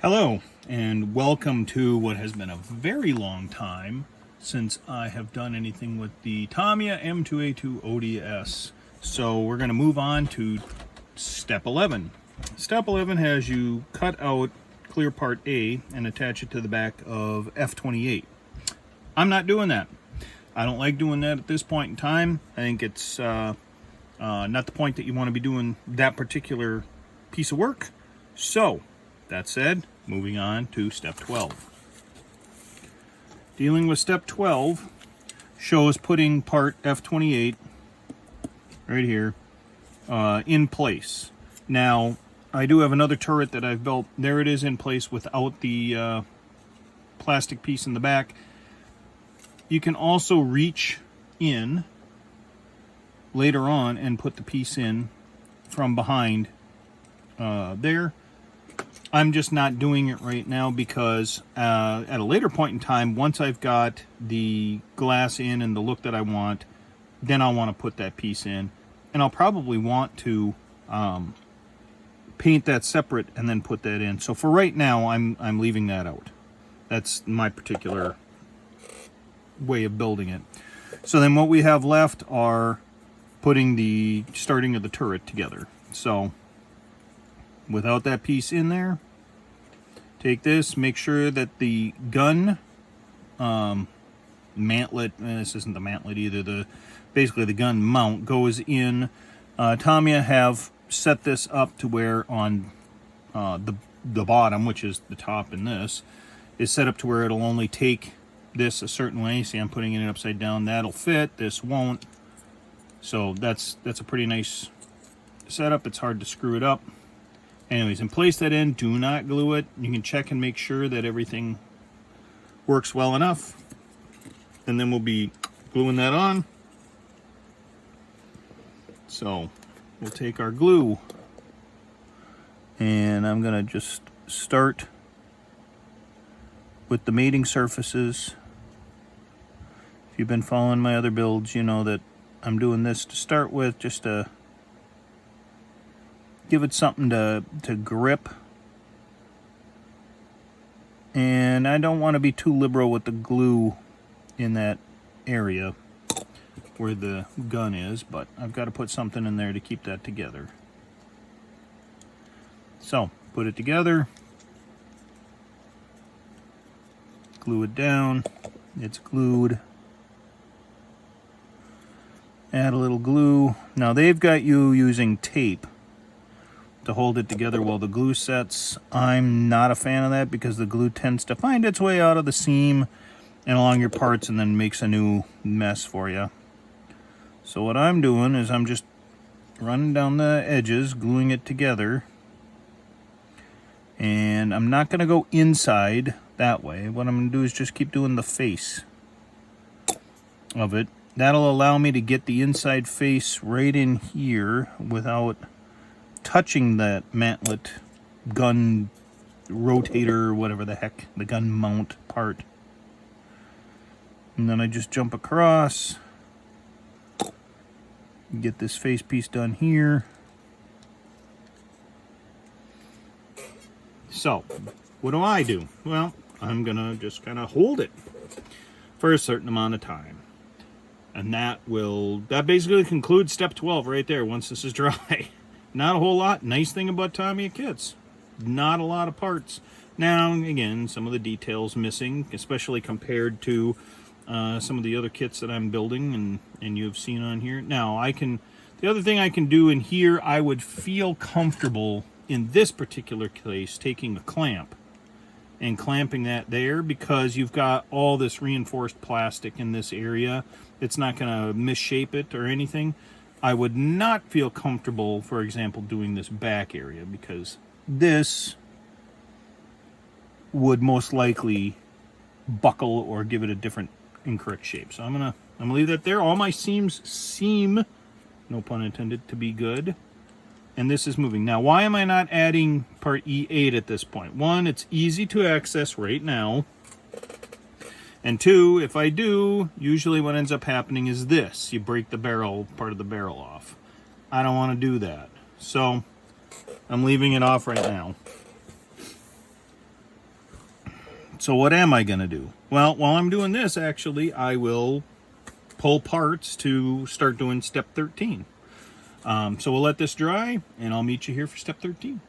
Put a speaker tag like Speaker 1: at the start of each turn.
Speaker 1: Hello, and welcome to what has been a very long time since I have done anything with the Tamiya M2A2 ODS. So we're going to move on to step 11. Step 11 has you cut out clear part A and attach it to the back of F28. I'm not doing that. I don't like doing that at this point in time. I think it's not the point that you want to be doing that particular piece of work. So, that said, moving on to step 12. Dealing with step 12 shows putting part F28 right here in place. Now, I do have another turret that I've built. There it is in place without the plastic piece in the back. You can also reach in later on and put the piece in from behind there. I'm just not doing it right now because at a later point in time, once I've got the glass in and the look that I want, then I'll want to put that piece in. And I'll probably want to paint that separate and then put that in. So for right now, I'm leaving that out. That's my particular way of building it. So then what we have left are putting the starting of the turret together. So without that piece in there, take this, make sure that the gun mantlet, this isn't the mantlet either, basically the gun mount goes in. Tamiya have set this up to where on the bottom, which is the top in this, is set up to where it'll only take this a certain way. See, I'm putting it upside down. That'll fit, this won't. So that's a pretty nice setup. It's hard to screw it up. Anyways, and place that in. Do not glue it. You can check and make sure that everything works well enough. And then we'll be gluing that on. So we'll take our glue. And I'm going to just start with the mating surfaces. If you've been following my other builds, you know that I'm doing this to start with, just to give it something to grip. And I don't want to be too liberal with the glue in that area where the gun is, but I've got to put something in there to keep that together. So, put it together. Glue it down. It's glued. Add a little glue. Now they've got you using tape to hold it together while the glue sets. I'm not a fan of that because the glue tends to find its way out of the seam and along your parts and then makes a new mess for you. So what I'm doing is I'm just running down the edges, gluing it together. And I'm not going to go inside that way. What I'm going to do is just keep doing the face of it. That'll allow me to get the inside face right in here without touching that mantlet gun rotator, whatever the heck, the gun mount part. And then I just jump across, get this face piece done here. So, what do? Well, I'm gonna just kind of hold it for a certain amount of time. And that basically concludes step 12 right there once this is dry. Not a whole lot. Nice thing about Tamiya kits, not a lot of parts. Now, again, some of the details missing, especially compared to some of the other kits that I'm building and you've seen on here. Now, the other thing I can do in here, I would feel comfortable in this particular case taking a clamp and clamping that there because you've got all this reinforced plastic in this area. It's not going to misshape it or anything. I would not feel comfortable, for example, doing this back area because this would most likely buckle or give it a different incorrect shape. So I'm gonna leave that there. All my seams seem, no pun intended, to be good. And this is moving. Now, why am I not adding part E8 at this point? One, it's easy to access right now. And two, if I do, usually what ends up happening is this. You break the barrel, part of the barrel off. I don't want to do that. So I'm leaving it off right now. So what am I going to do? Well, while I'm doing this, actually, I will pull parts to start doing step 13. So we'll let this dry, and I'll meet you here for step 13.